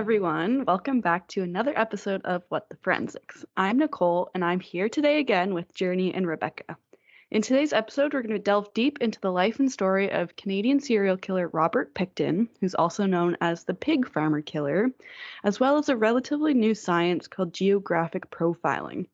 everyone. Welcome back to another episode of What the Forensics. I'm Nicole, and I'm here today again with Journey and Rebecca. In today's episode, we're going to delve deep into the life and story of Canadian serial killer Robert Pickton, who's also known as the Pig Farmer Killer, as well as a relatively new science called Geographic Profiling.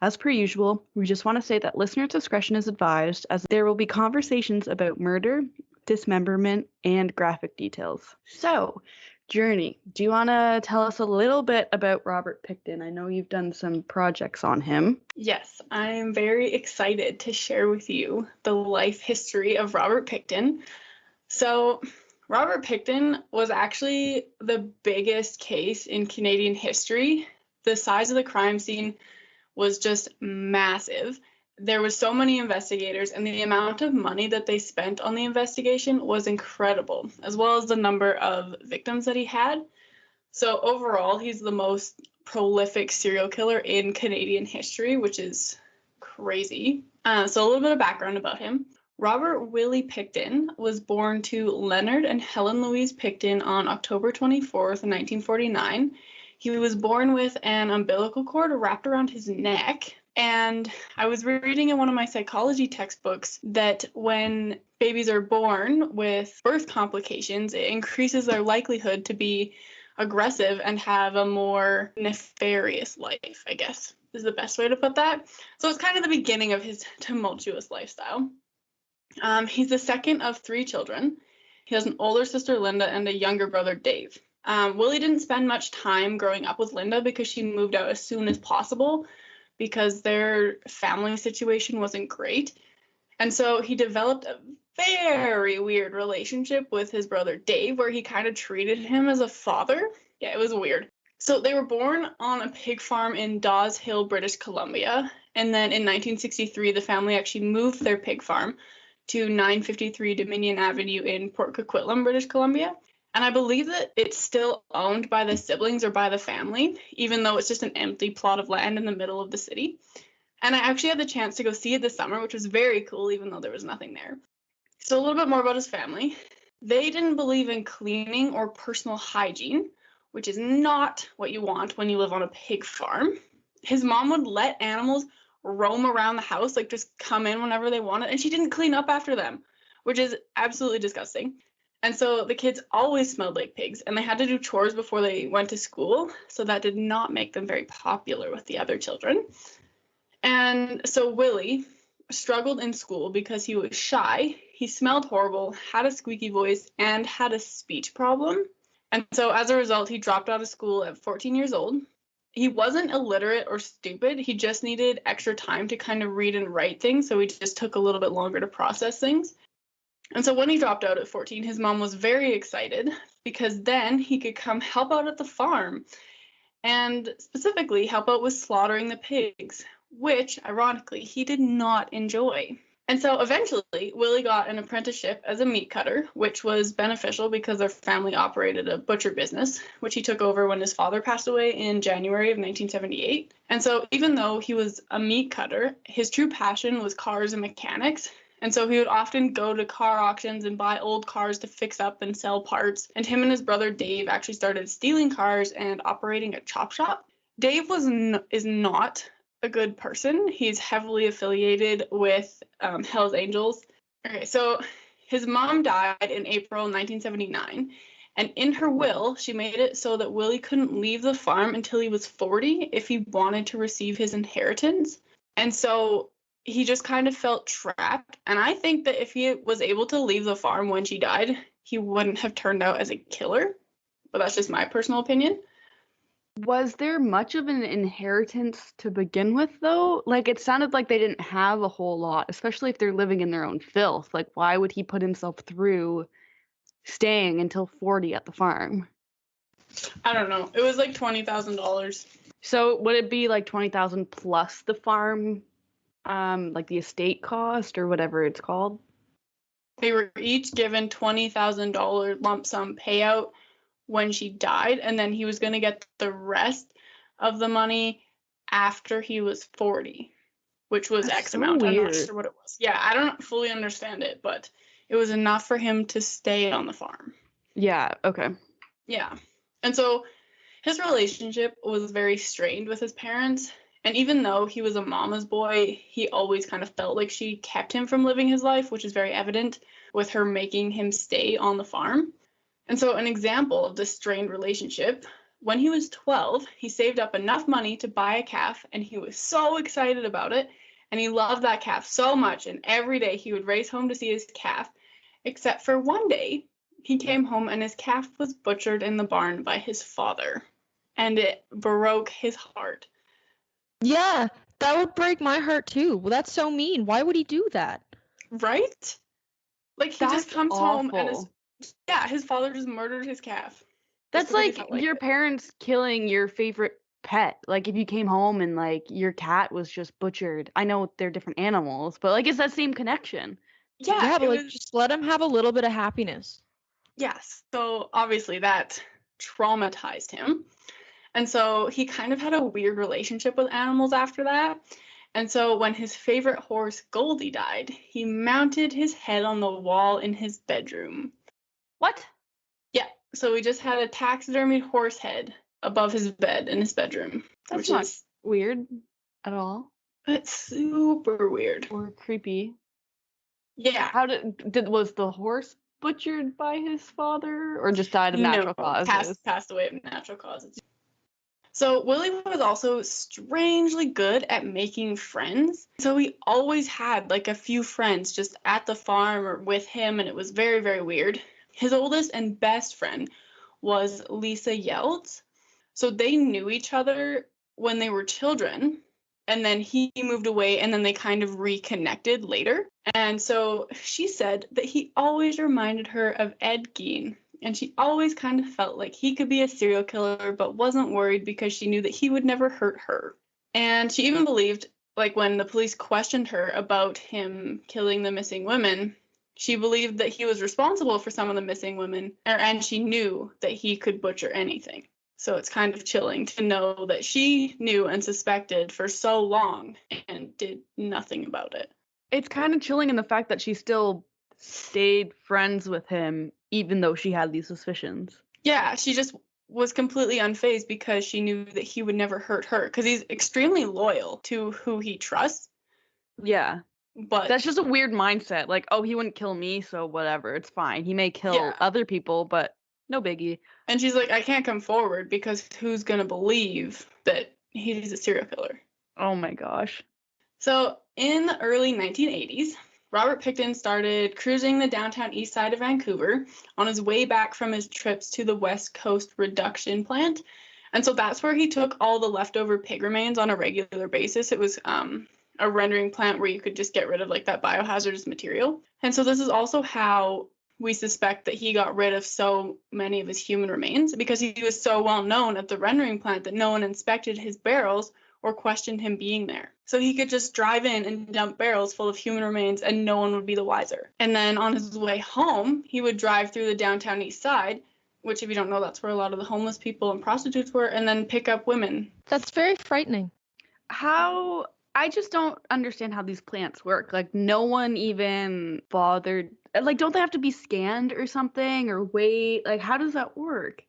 As per usual, we just want to say that listener discretion is advised, as there will be conversations about murder, dismemberment, and graphic details. So, Journey, do you want to tell us a little bit about Robert Pickton? I know you've done some projects on him. Yes, I am very excited to share with you the life history of Robert Pickton. So, Robert Pickton was actually the biggest case in Canadian history. The size of the crime scene was just massive. There was so many investigators, and the amount of money that they spent on the investigation was incredible, as well as the number of victims that he had. So overall, he's the most prolific serial killer in Canadian history, which is crazy. So a little bit of background about him. Robert Willie Picton was born to Leonard and Helen Louise Picton on October 24th, 1949. He was born with an umbilical cord wrapped around his neck. And I was reading in one of my psychology textbooks that when babies are born with birth complications, it increases their likelihood to be aggressive and have a more nefarious life, I guess is the best way to put that. So it's kind of the beginning of his tumultuous lifestyle. He's the second of three children. He has an older sister, Linda, and a younger brother, Dave. Willie didn't spend much time growing up with Linda because she moved out as soon as possible because their family situation wasn't great. And so he developed a very weird relationship with his brother Dave, where he kind of treated him as a father. Yeah, it was weird. So they were born on a pig farm in Dawes Hill, British Columbia. And then in 1963, the family actually moved their pig farm to 953 Dominion Avenue in Port Coquitlam, British Columbia. And I believe that it's still owned by the siblings or by the family, even though it's just an empty plot of land in the middle of the city. And I actually had the chance to go see it this summer, which was very cool, even though there was nothing there. So a little bit more about his family. They didn't believe in cleaning or personal hygiene, which is not what you want when you live on a pig farm. His mom would let animals roam around the house, like just come in whenever they wanted, and she didn't clean up after them, which is absolutely disgusting. And so the kids always smelled like pigs, and they had to do chores before they went to school, so that did not make them very popular with the other children. And so Willie struggled in school because he was shy, he smelled horrible, had a squeaky voice, and had a speech problem. And so as a result, he dropped out of school at 14 years old. He wasn't illiterate or stupid, he just needed extra time to kind of read and write things, so he just took a little bit longer to process things. And so when he dropped out at 14, his mom was very excited because then he could come help out at the farm and specifically help out with slaughtering the pigs, which, ironically, he did not enjoy. And so eventually, Willie got an apprenticeship as a meat cutter, which was beneficial because their family operated a butcher business, which he took over when his father passed away in January of 1978. And so even though he was a meat cutter, his true passion was cars and mechanics. And so he would often go to car auctions and buy old cars to fix up and sell parts. And him and his brother Dave actually started stealing cars and operating a chop shop. Dave is not a good person. He's heavily affiliated with Hell's Angels. Okay, so his mom died in April 1979. And in her will, she made it so that Willie couldn't leave the farm until he was 40 if he wanted to receive his inheritance. And so he just kind of felt trapped. And I think that if he was able to leave the farm when she died, he wouldn't have turned out as a killer. But that's just my personal opinion. Was there much of an inheritance to begin with, though? Like, it sounded like they didn't have a whole lot, especially if they're living in their own filth. Like, why would he put himself through staying until 40 at the farm? I don't know. It was like $20,000. So would it be like 20,000 plus the farm, like the estate cost or whatever it's called? They were each given $20,000 lump sum payout when she died, and then he was going to get the rest of the money after he was 40, which was That's X so amount. weird. I'm not sure what it was. Yeah, I don't fully understand it, but it was enough for him to stay on the farm. Yeah, okay. Yeah. And so His relationship was very strained with his parents, and even though he was a mama's boy, he always kind of felt like she kept him from living his life, which is very evident with her making him stay on the farm. And so an example of this strained relationship, when he was 12, he saved up enough money to buy a calf, and he was so excited about it, and he loved that calf so much, and every day he would race home to see his calf, except for one day he came home and his calf was butchered in the barn by his father, and it broke his heart. Yeah, that would break my heart too. Well, that's so mean. Why would he do that? Right? Like, he just comes home and his father just murdered his calf. That's like your parents killing your favorite pet. Like, if you came home and, like, your cat was just butchered. I know they're different animals, but, like, it's that same connection. Yeah, but, like, just let him have a little bit of happiness. Yes. So, obviously, that traumatized him. And so, he kind of had a weird relationship with animals after that. And so when his favorite horse, Goldie, died, he mounted his head on the wall in his bedroom. What? Yeah. So he just had a taxidermied horse head above his bed in his bedroom. That's not weird at all. It's super weird. Or creepy. Yeah. How was the horse butchered by his father, or just died of natural causes? Passed away of natural causes. So Willie was also strangely good at making friends. So he always had like a few friends just at the farm or with him, and it was very, very weird. His oldest and best friend was Lisa Yelds. So they knew each other when they were children, and then he moved away, and then they kind of reconnected later. And so she said that he always reminded her of Ed Gein. And she always kind of felt like he could be a serial killer, but wasn't worried because she knew that he would never hurt her. And she even believed, like, when the police questioned her about him killing the missing women, she believed that he was responsible for some of the missing women, and she knew that he could butcher anything. So it's kind of chilling to know that she knew and suspected for so long and did nothing about it. It's kind of chilling in the fact that she still stayed friends with him even though she had these suspicions. Yeah, she just was completely unfazed because she knew that he would never hurt her, because he's extremely loyal to who he trusts. Yeah. But that's just a weird mindset. Like, oh, he wouldn't kill me, so whatever, it's fine. He may kill other people, but no biggie. And she's like, I can't come forward because who's going to believe that he's a serial killer? Oh my gosh. So in the early 1980s, Robert Pickton started cruising the downtown east side of Vancouver on his way back from his trips to the West Coast reduction plant. And so that's where he took all the leftover pig remains on a regular basis. It was a rendering plant where you could just get rid of like that biohazardous material. And so this is also how we suspect that he got rid of so many of his human remains, because he was so well known at the rendering plant that no one inspected his barrels or questioned him being there. So he could just drive in and dump barrels full of human remains and no one would be the wiser. And then on his way home, he would drive through the downtown east side, which if you don't know, that's where a lot of the homeless people and prostitutes were, and then pick up women. That's very frightening. I just don't understand how these plants work. Like, no one even bothered. Like, don't they have to be scanned or something, or wait? Like, how does that work?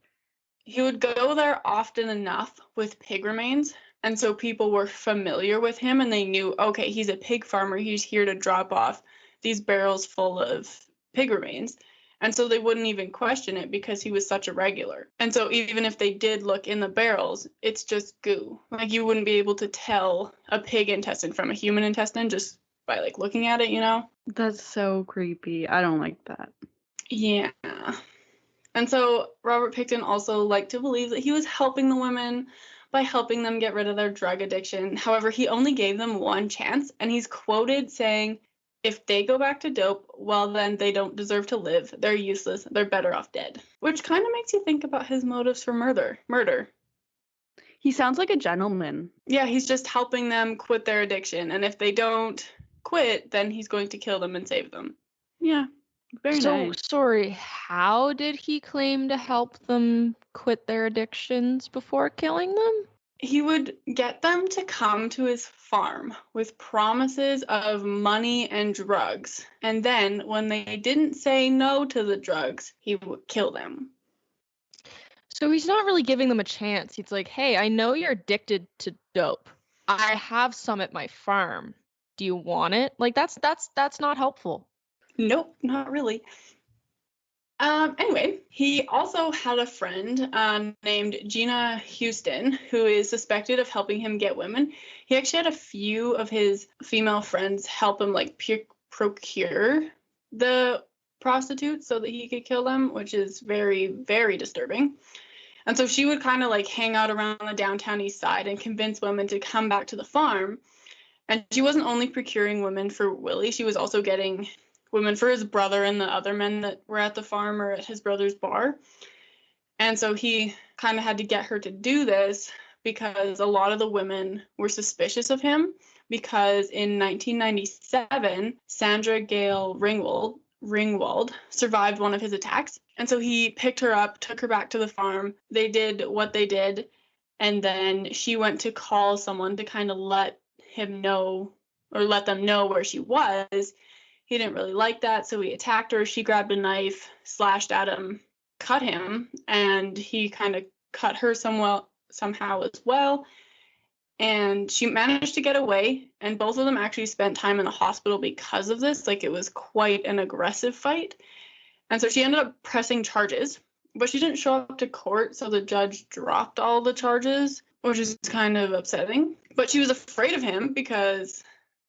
He would go there often enough with pig remains, and so people were familiar with him and they knew, okay, he's a pig farmer. He's here to drop off these barrels full of pig remains. And so they wouldn't even question it because he was such a regular. And so even if they did look in the barrels, it's just goo. Like, you wouldn't be able to tell a pig intestine from a human intestine just by like looking at it, you know? That's so creepy. I don't like that. Yeah. And so Robert Pickton also liked to believe that he was helping the women by helping them get rid of their drug addiction. However, he only gave them one chance, and he's quoted saying, if they go back to dope, well, then they don't deserve to live. They're useless. They're better off dead. Which kind of makes you think about his motives for murder. He sounds like a gentleman. Yeah, he's just helping them quit their addiction. And if they don't quit, then he's going to kill them and save them. Yeah, very nice. Sorry, how did he claim to help them quit their addictions before killing them? He would get them to come to his farm with promises of money and drugs. And then when they didn't say no to the drugs, he would kill them. So he's not really giving them a chance. He's like, hey, I know you're addicted to dope. I have some at my farm. Do you want it? Like, that's not helpful. Nope, not really. Anyway, he also had a friend named Gina Houston who is suspected of helping him get women. He actually had a few of his female friends help him like procure the prostitutes so that he could kill them, which is very, very disturbing. And so she would kind of like hang out around the downtown east side and convince women to come back to the farm. And she wasn't only procuring women for Willie, she was also getting women for his brother and the other men that were at the farm or at his brother's bar. And so he kind of had to get her to do this because a lot of the women were suspicious of him, because in 1997, Sandra Gale Ringwald survived one of his attacks. And so he picked her up, took her back to the farm. They did what they did. And then she went to call someone to kind of let him know or let them know where she was. He didn't really like that, so he attacked her. She grabbed a knife, slashed at him, cut him, and he kind of cut her somehow as well. And she managed to get away, and both of them actually spent time in the hospital because of this. Like, it was quite an aggressive fight. And so she ended up pressing charges, but she didn't show up to court, so the judge dropped all the charges, which is kind of upsetting. But she was afraid of him because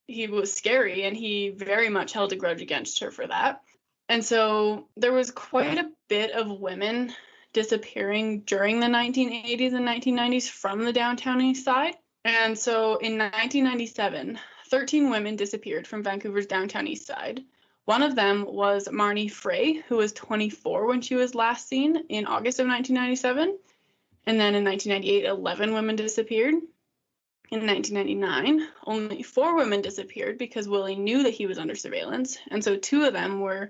he was scary, and he very much held a grudge against her for that. And so there was quite a bit of women disappearing during the 1980s and 1990s from the downtown east side. And so in 1997, 13 women disappeared from Vancouver's downtown east side. One of them was Marnie Frey, who was 24 when she was last seen in August of 1997. And then in 1998, 11 women disappeared. In 1999, only 4 women disappeared because Willie knew that he was under surveillance, and so 2 of them were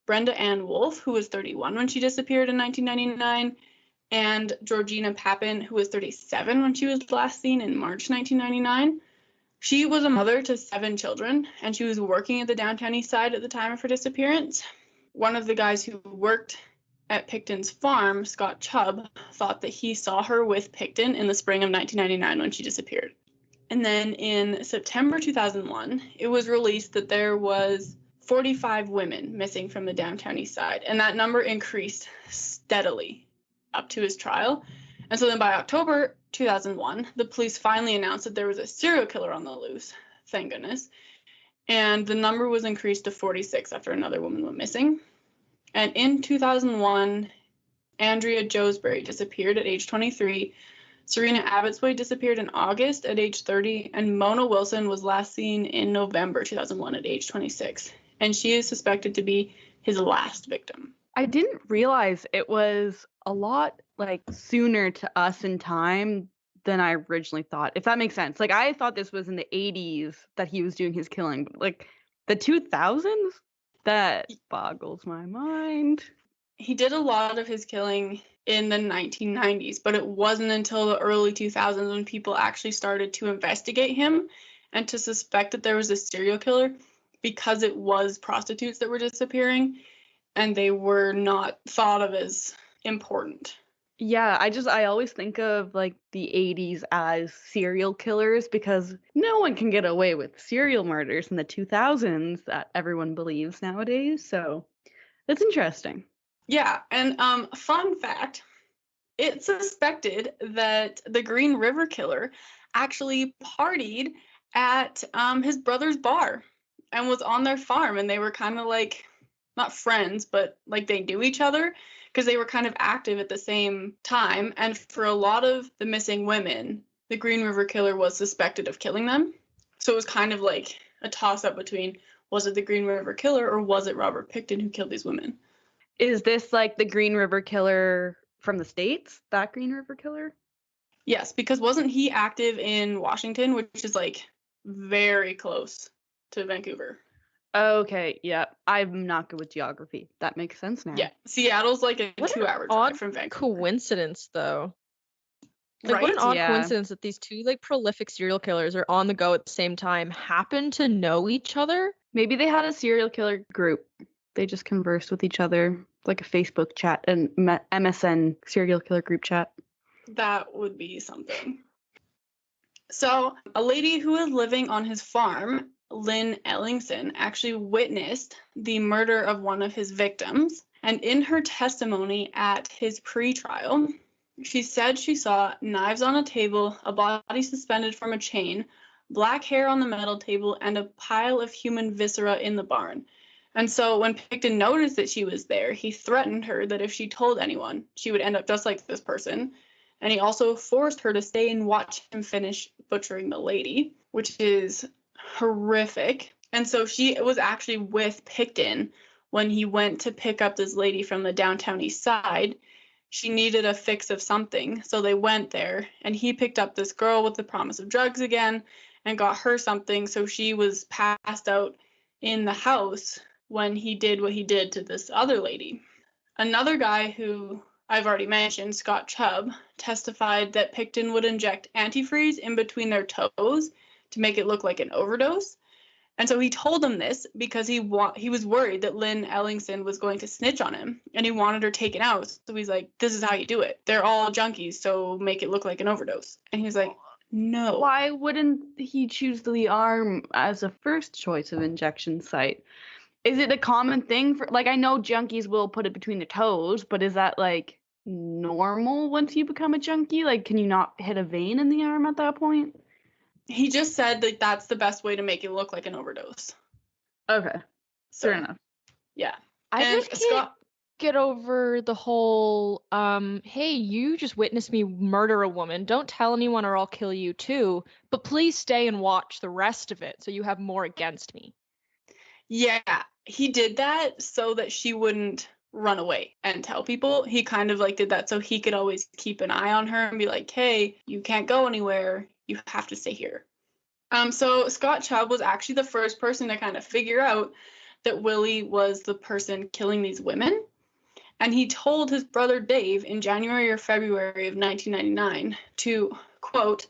Brenda Ann Wolfe, who was 31 when she disappeared in 1999, and Georgina Papin, who was 37 when she was last seen in March 1999. She was a mother to 7 children, and she was working at the downtown east side at the time of her disappearance. One of the guys who worked at Picton's farm, Scott Chubb, thought that he saw her with Picton in the spring of 1999 when she disappeared. And then in September 2001, it was released that there was 45 women missing from the downtown east side, and that number increased steadily up to his trial. And so then by October 2001, the police finally announced that there was a serial killer on the loose, thank goodness, and the number was increased to 46 after another woman went missing. And in 2001, Andrea Joesbury disappeared at age 23, Serena Abbotsway disappeared in August at age 30, and Mona Wilson was last seen in November 2001 at age 26, and she is suspected to be his last victim. I didn't realize it was a lot like sooner to us in time than I originally thought, if that makes sense. Like, I thought this was in the 80s that he was doing his killing, but like the 2000s? That boggles my mind. He did a lot of his killing in the 1990s, but it wasn't until the early 2000s when people actually started to investigate him and to suspect that there was a serial killer, because it was prostitutes that were disappearing and they were not thought of as important. Yeah, I always think of like the 80s as serial killers because no one can get away with serial murders in the 2000s that everyone believes nowadays. So it's interesting. Yeah, and fun fact, it's suspected that the Green River Killer actually partied at his brother's bar and was on their farm, and they were kind of like, not friends, but like they knew each other because they were kind of active at the same time. And for a lot of the missing women, the Green River Killer was suspected of killing them. So it was kind of like a toss-up between, was it the Green River Killer or was it Robert Pickton who killed these women? Is this like the Green River Killer from the States? That Green River Killer? Yes, because wasn't he active in Washington, which is like very close to Vancouver? Okay, yeah. I'm not good with geography. That makes sense now. Yeah, Seattle's like a What an 2-hour odd drive from Vancouver. coincidence, though. Like, Right? what an odd Yeah. coincidence that these two like prolific serial killers are on the go at the same time, happen to know each other. Maybe they had a serial killer group. They just conversed with each other Like a Facebook chat and MSN serial killer group chat. That would be something. So a lady who was living on his farm, Lynn Ellingson, actually witnessed the murder of one of his victims. And in her testimony at his pre-trial, she said she saw knives on a table, a body suspended from a chain, black hair on the metal table, and a pile of human viscera in the barn. And so when Picton noticed that she was there, he threatened her that if she told anyone, she would end up just like this person. And he also forced her to stay and watch him finish butchering the lady, which is horrific. And so she was actually with Picton when he went to pick up this lady from the downtown east side. She needed a fix of something, so they went there, and he picked up this girl with the promise of drugs again and got her something, so she was passed out in the house when he did what he did to this other lady. Another guy who I've already mentioned, Scott Chubb, testified that Picton would inject antifreeze in between their toes to make it look like an overdose. And so he told them this because he was worried that Lynn Ellingson was going to snitch on him, and he wanted her taken out. So he's like, this is how you do it. They're all junkies, so make it look like an overdose. And he's like, no. Why wouldn't he choose the arm as a first choice of injection site? Is it a common thing for, like, I know junkies will put it between the toes, but is that, like, normal once you become a junkie? Like, can you not hit a vein in the arm at that point? He just said that that's the best way to make it look like an overdose. Okay. So, fair enough. Yeah. I And just can't get over the whole, hey, you just witnessed me murder a woman. Don't tell anyone or I'll kill you too. But please stay and watch the rest of it so you have more against me. Yeah, he did that so that she wouldn't run away and tell people. He kind of like did that so he could always keep an eye on her and be like, hey, you can't go anywhere. You have to stay here. So Scott Chubb was actually the first person to kind of figure out that Willie was the person killing these women. And he told his brother Dave in January or February of 1999 to, quote,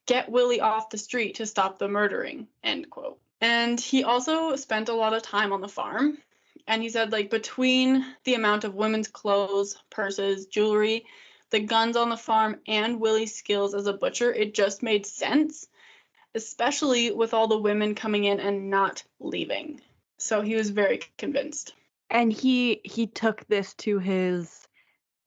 get Willie off the street to stop the murdering, end quote. And he also spent a lot of time on the farm. And he said, like, between the amount of women's clothes, purses, jewelry, the guns on the farm, and Willie's skills as a butcher, it just made sense, especially with all the women coming in and not leaving. So he was very convinced. And he took this to his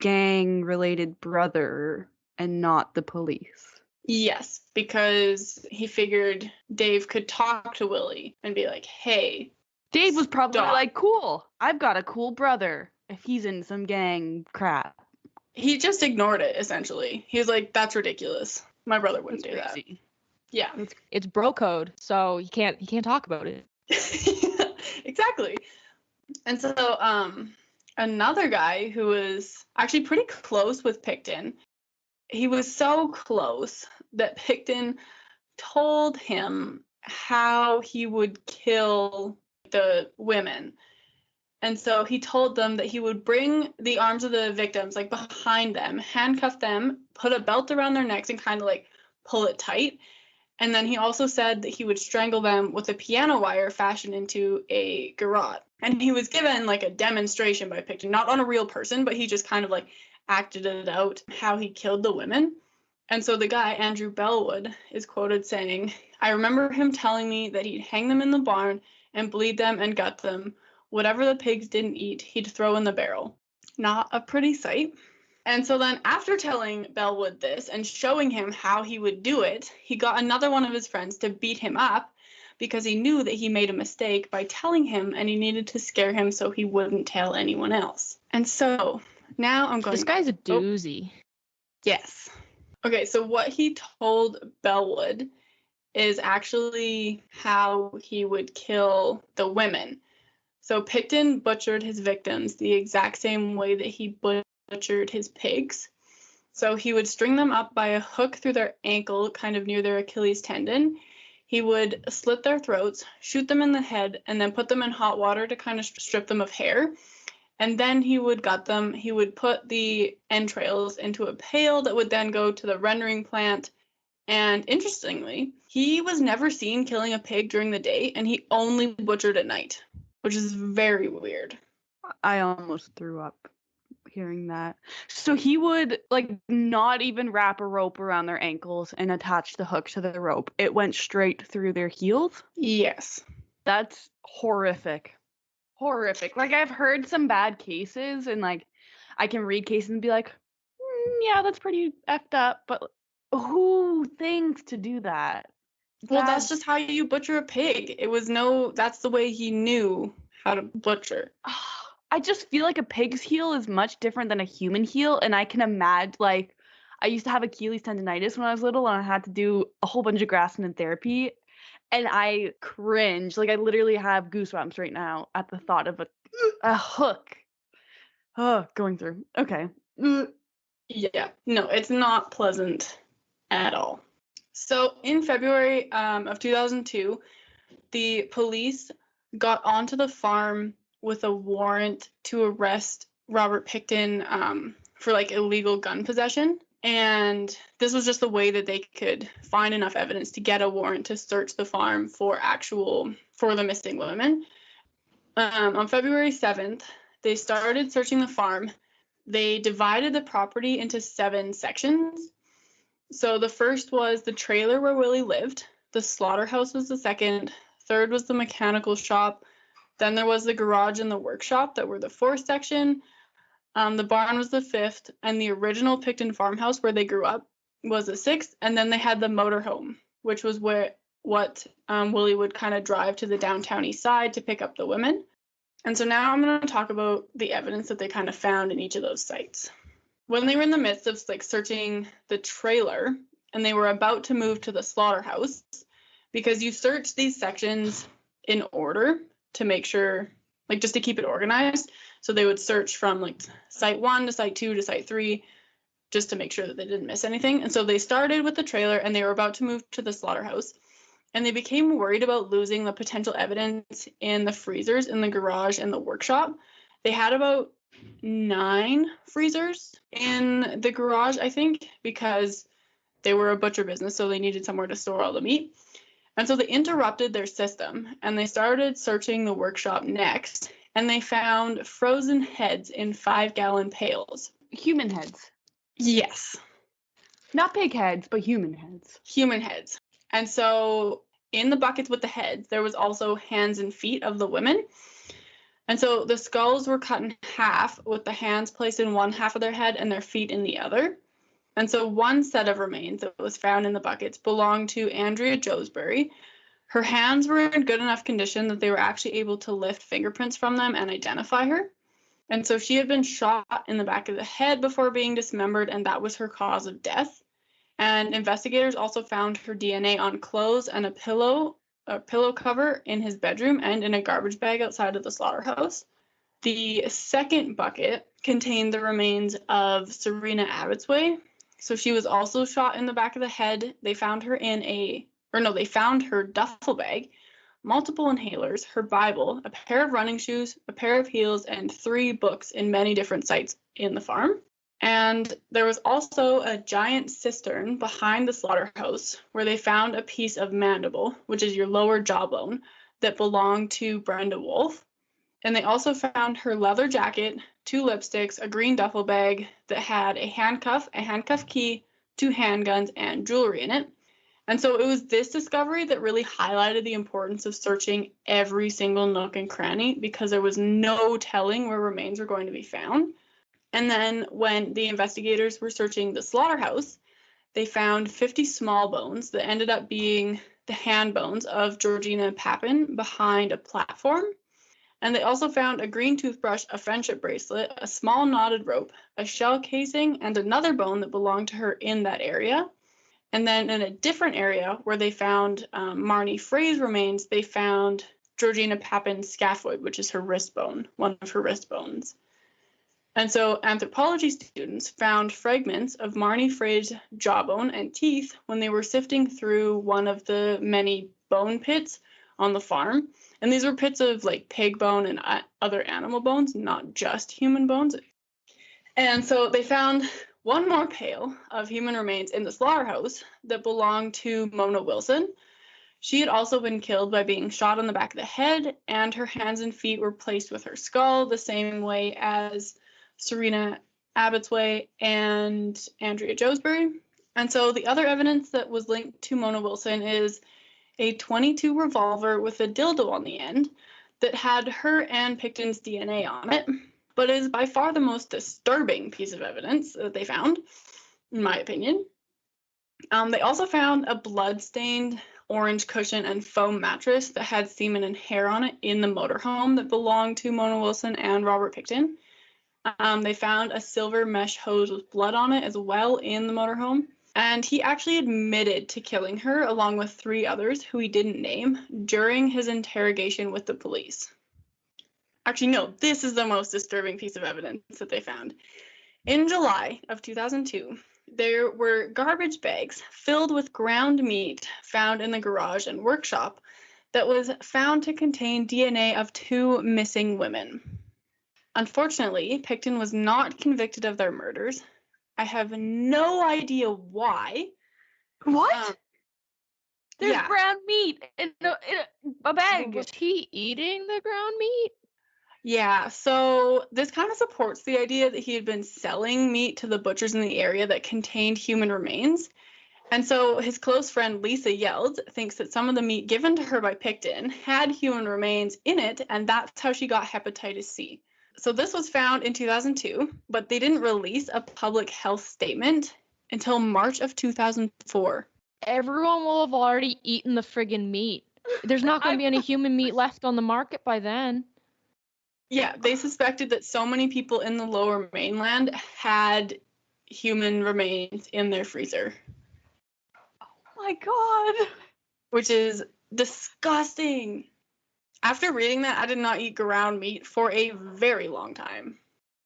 gang-related brother and not the police. Yes, because he figured Dave could talk to Willie and be like, hey. Dave was probably stop. like, cool, I've got a cool brother if he's in some gang crap. He just ignored it, essentially. He was like, that's ridiculous. My brother wouldn't do Crazy. that. Yeah. It's bro code, so he can't talk about it. Exactly. And so another guy who was actually pretty close with Picton, he was so close that Picton told him how he would kill the women. And so he told them that he would bring the arms of the victims like behind them, handcuff them, put a belt around their necks and kind of like pull it tight. And then he also said that he would strangle them with a piano wire fashioned into a garrote. And he was given like a demonstration by Picton, not on a real person, but he just kind of like acted it out how he killed the women. And so the guy, Andrew Bellwood, is quoted saying, I remember him telling me that he'd hang them in the barn and bleed them and gut them. Whatever the pigs didn't eat, he'd throw in the barrel. Not a pretty sight. And so then after telling Bellwood this and showing him how he would do it, he got another one of his friends to beat him up because he knew that he made a mistake by telling him and he needed to scare him so he wouldn't tell anyone else. And so now I'm going... This guy's a doozy. Yes. Okay, so what he told Bellwood is actually how he would kill the women. So Picton butchered his victims the exact same way that he butchered his pigs. So he would string them up by a hook through their ankle, kind of near their Achilles tendon. He would slit their throats, shoot them in the head, and then put them in hot water to kind of strip them of hair. And then he would gut them. He would put the entrails into a pail that would then go to the rendering plant. And interestingly, he was never seen killing a pig during the day, and he only butchered at night, which is very weird. I almost threw up hearing that. So he would like not even wrap a rope around their ankles and attach the hook to the rope. It went straight through their heels. Yes. That's horrific. Horrific. Like I've heard some bad cases and like I can read cases and be like, yeah, that's pretty effed up, but who thinks to do that? Well, that's just how you butcher a pig. That's the way he knew how to butcher. I just feel like a pig's heel is much different than a human heel, and I can imagine, like, I used to have Achilles tendonitis when I was little, and I had to do a whole bunch of Grassman therapy, and I cringe. Like, I literally have goosebumps right now at the thought of a hook. Oh, going through. Okay. Yeah, no, it's not pleasant at all. So in February of 2002, the police got onto the farm with a warrant to arrest Robert Pickton for like illegal gun possession. And this was just the way that they could find enough evidence to get a warrant to search the farm for the missing women. On February 7th, they started searching the farm. They divided the property into 7 sections. So the first was the trailer where Willie lived. The slaughterhouse was the second. Third was the mechanical shop. Then there was the garage and the workshop that were the 4th section. The barn was the 5th, and the original Picton farmhouse where they grew up was the 6th. And then they had the motorhome, which was what Willie would kind of drive to the downtown east side to pick up the women. And so now I'm going to talk about the evidence that they kind of found in each of those sites. When they were in the midst of like searching the trailer and they were about to move to the slaughterhouse, because you search these sections in order to make sure, like just to keep it organized. So they would search from like site 1 to site 2 to site 3 just to make sure that they didn't miss anything. And so they started with the trailer and they were about to move to the slaughterhouse. And they became worried about losing the potential evidence in the freezers in the garage and the workshop. They had about 9 freezers in the garage, I think, because they were a butcher business, so they needed somewhere to store all the meat. And so they interrupted their system and they started searching the workshop next, and they found frozen heads in 5-gallon pails. Human heads. Yes. Not pig heads, but human heads. Human heads. And so in the buckets with the heads, there was also hands and feet of the women. And so the skulls were cut in half with the hands placed in one half of their head and their feet in the other. And so one set of remains that was found in the buckets belonged to Andrea Joesbury. Her hands were in good enough condition that they were actually able to lift fingerprints from them and identify her. And so she had been shot in the back of the head before being dismembered, and that was her cause of death. And investigators also found her DNA on clothes and a pillow cover in his bedroom and in a garbage bag outside of the slaughterhouse. The second bucket contained the remains of Serena Abbotsway. So she was also shot in the back of the head. They found her they found her duffel bag, multiple inhalers, her Bible, a pair of running shoes, a pair of heels, and 3 books in many different sites in the farm. And there was also a giant cistern behind the slaughterhouse where they found a piece of mandible, which is your lower jawbone, that belonged to Brenda Wolfe. And they also found her leather jacket, 2 lipsticks, a green duffel bag that had a handcuff key, 2 handguns, and jewelry in it. And so it was this discovery that really highlighted the importance of searching every single nook and cranny, because there was no telling where remains were going to be found. And then when the investigators were searching the slaughterhouse, they found 50 small bones that ended up being the hand bones of Georgina Papin behind a platform. And they also found a green toothbrush, a friendship bracelet, a small knotted rope, a shell casing, and another bone that belonged to her in that area. And then in a different area where they found Marnie Frey's remains, they found Georgina Papin's scaphoid, which is her wrist bone, one of her wrist bones. And so anthropology students found fragments of Marnie Frey's jawbone and teeth when they were sifting through one of the many bone pits on the farm. And these were pits of like pig bone and other animal bones, not just human bones. And so they found one more pail of human remains in the slaughterhouse that belonged to Mona Wilson. She had also been killed by being shot on the back of the head, and her hands and feet were placed with her skull, the same way as Serena Abbotsway and Andrea Joesbury. And so the other evidence that was linked to Mona Wilson is a .22 revolver with a dildo on the end that had her and Picton's DNA on it, but is by far the most disturbing piece of evidence that they found, in my opinion. They also found a blood-stained orange cushion and foam mattress that had semen and hair on it in the motorhome that belonged to Mona Wilson and Robert Pickton. They found a silver mesh hose with blood on it as well in the motorhome. And he actually admitted to killing her along with 3 others who he didn't name during his interrogation with the police. Actually, no, this is the most disturbing piece of evidence that they found. In July of 2002, there were garbage bags filled with ground meat found in the garage and workshop that was found to contain DNA of 2 missing women. Unfortunately, Picton was not convicted of their murders. I have no idea why. What? There's yeah. ground meat in a bag. Was he eating the ground meat? Yeah, so this kind of supports the idea that he had been selling meat to the butchers in the area that contained human remains. And so his close friend Lisa Yeld thinks that some of the meat given to her by Picton had human remains in it, and that's how she got hepatitis C. So this was found in 2002, but they didn't release a public health statement until March of 2004. Everyone will have already eaten the friggin' meat. There's not going to be any human meat left on the market by then. Yeah, they suspected that so many people in the Lower Mainland had human remains in their freezer. Oh my god. Which is disgusting. After reading that, I did not eat ground meat for a very long time.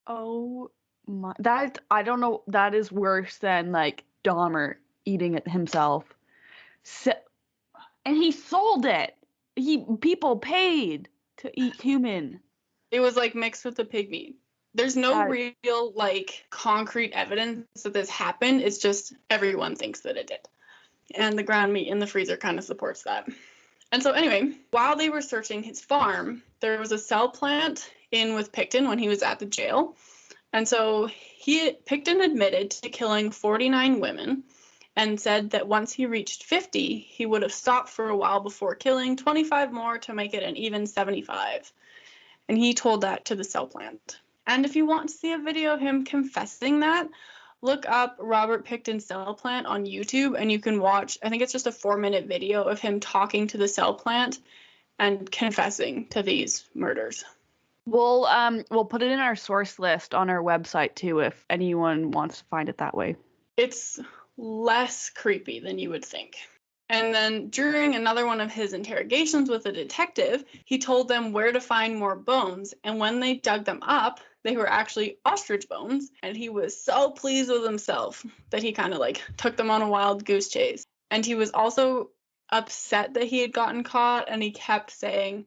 Oh my, I don't know, that is worse than like Dahmer eating it himself. So, and he sold it. People paid to eat human. It was like mixed with the pig meat. There's no real like concrete evidence that this happened. It's just everyone thinks that it did. And the ground meat in the freezer kind of supports that. And so anyway, while they were searching his farm, there was a cell plant in with Picton when he was at the jail. And so Picton admitted to killing 49 women and said that once he reached 50, he would have stopped for a while before killing 25 more to make it an even 75. And he told that to the cell plant. And if you want to see a video of him confessing that, look up Robert Pickton's cell plant on YouTube and you can watch, I think it's just a 4-minute video of him talking to the cell plant and confessing to these murders. We'll put it in our source list on our website too if anyone wants to find it that way. It's less creepy than you would think. And then during another one of his interrogations with a detective, he told them where to find more bones. And when they dug them up, they were actually ostrich bones. And he was so pleased with himself that he kind of like took them on a wild goose chase. And he was also upset that he had gotten caught. And he kept saying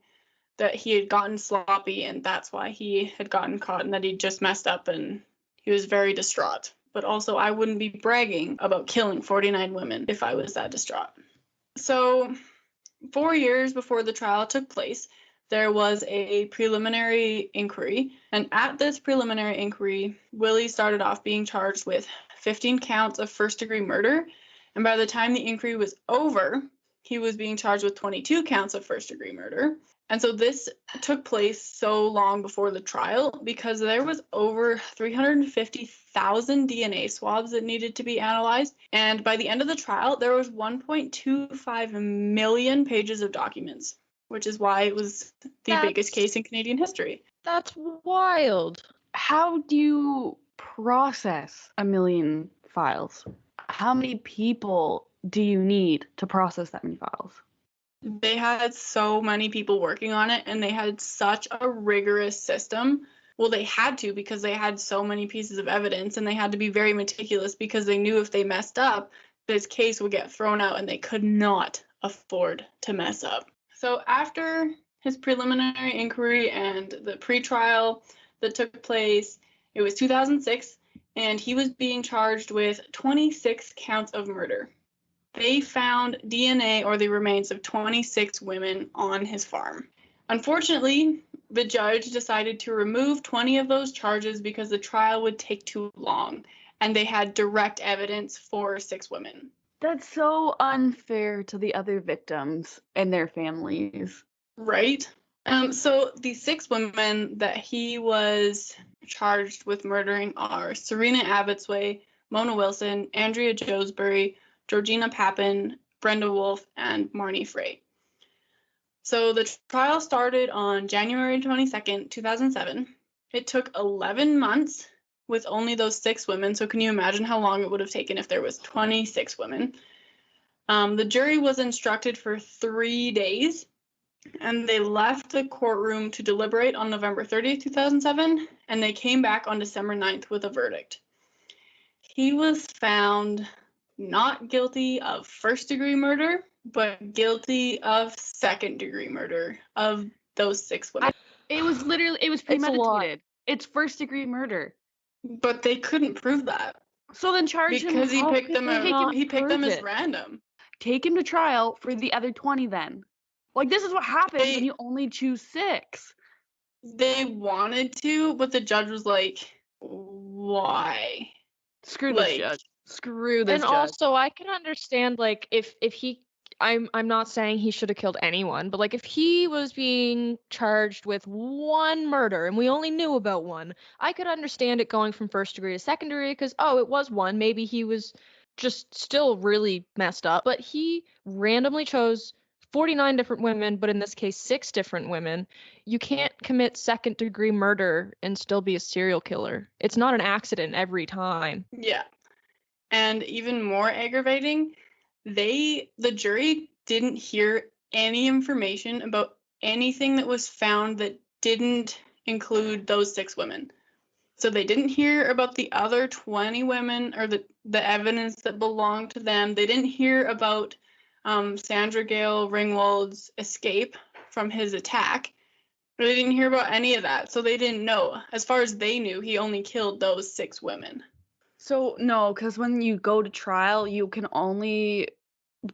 that he had gotten sloppy and that's why he had gotten caught and that he'd just messed up. And he was very distraught. But also, I wouldn't be bragging about killing 49 women if I was that distraught. So 4 years before the trial took place, there was a preliminary inquiry. And at this preliminary inquiry, Willie started off being charged with 15 counts of first-degree murder. And by the time the inquiry was over, he was being charged with 22 counts of first-degree murder. And so this took place so long before the trial because there was over 350,000 DNA swabs that needed to be analyzed. And by the end of the trial, there was 1.25 million pages of documents, which is why it was the biggest case in Canadian history. That's wild. How do you process 1 million files? How many people do you need to process that many files? They had so many people working on it, and they had such a rigorous system. Well, they had to because they had so many pieces of evidence, and they had to be very meticulous because they knew if they messed up, this case would get thrown out, and they could not afford to mess up. So after his preliminary inquiry and the pretrial that took place, it was 2006, and he was being charged with 26 counts of murder. they found DNA or the remains of 26 women on his farm. Unfortunately, the judge decided to remove 20 of those charges because the trial would take too long, and they had direct evidence for 6 women. That's so unfair to the other victims and their families. Right? So the 6 women that he was charged with murdering are Serena Abbotsway, Mona Wilson, Andrea Josbury, Georgina Papin, Brenda Wolfe, and Marnie Frey. So the trial started on January 22nd, 2007. It took 11 months with only those 6 women. So can you imagine how long it would have taken if there was 26 women? The jury was instructed for 3 days, and they left the courtroom to deliberate on November 30th, 2007, and they came back on December 9th with a verdict. He was found not guilty of first-degree murder, but guilty of second-degree murder of those 6 women. It was premeditated. It's first-degree murder. But they couldn't prove that. So then charge him. Because he How picked could them they out. not He picked them prove as it? random. Take him to trial for the other 20 then. Like, this is what happens when you only choose 6. They wanted to, but the judge was like, why? Screw this judge. Screw this And judge. also, I can understand, like, if he, I'm not saying he should have killed anyone, but like if he was being charged with one murder and we only knew about one, I could understand it going from first degree to second degree because, oh, it was one. Maybe he was just still really messed up, but he randomly chose 49 different women, but in this case, 6 different women. You can't commit second degree murder and still be a serial killer. It's not an accident every time. Yeah. And even more aggravating, the jury didn't hear any information about anything that was found that didn't include those 6 women. So they didn't hear about the other 20 women or the evidence that belonged to them. They didn't hear about Sandra Gale Ringwald's escape from his attack. They didn't hear about any of that. So they didn't know. As far as they knew, he only killed those 6 women. So, no, because when you go to trial, you can only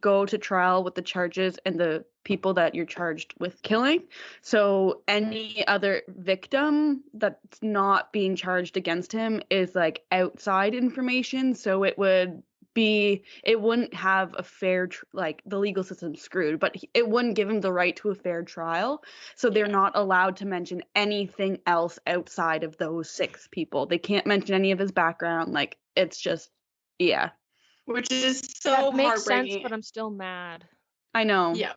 go to trial with the charges and the people that you're charged with killing. So any other victim that's not being charged against him is like outside information. So it wouldn't have a fair, like the legal system screwed, but it wouldn't give him the right to a fair trial. So they're not allowed to mention anything else outside of those 6 people. They can't mention any of his background. Like, it's just, yeah. Which is so That makes heartbreaking. sense, but I'm still mad. I know. Yeah.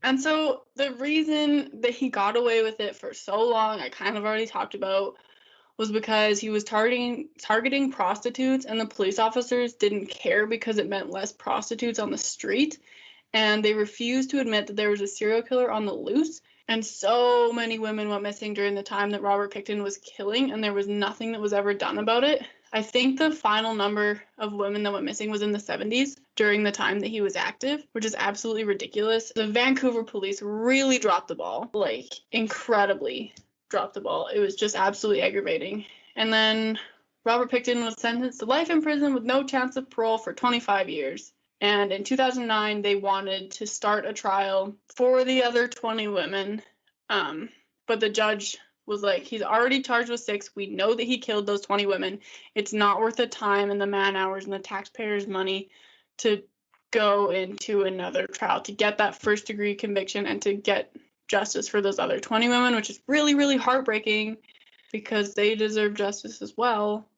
And so the reason that he got away with it for so long, I kind of already talked about, was because he was targeting prostitutes, and the police officers didn't care because it meant less prostitutes on the street, and they refused to admit that there was a serial killer on the loose. And so many women went missing during the time that Robert Pickton was killing, and there was nothing that was ever done about it. I think the final number of women that went missing was in the 70s during the time that he was active, which is absolutely ridiculous. The Vancouver police really dropped the ball, like incredibly dropped the ball. It was just absolutely aggravating. And then Robert Pickton was sentenced to life in prison with no chance of parole for 25 years. And in 2009, they wanted to start a trial for the other 20 women. But the judge was like, he's already charged with 6. We know that he killed those 20 women. It's not worth the time and the man hours and the taxpayers' money to go into another trial to get that first degree conviction and to get justice for those other 20 women, which is really, really heartbreaking because they deserve justice as well.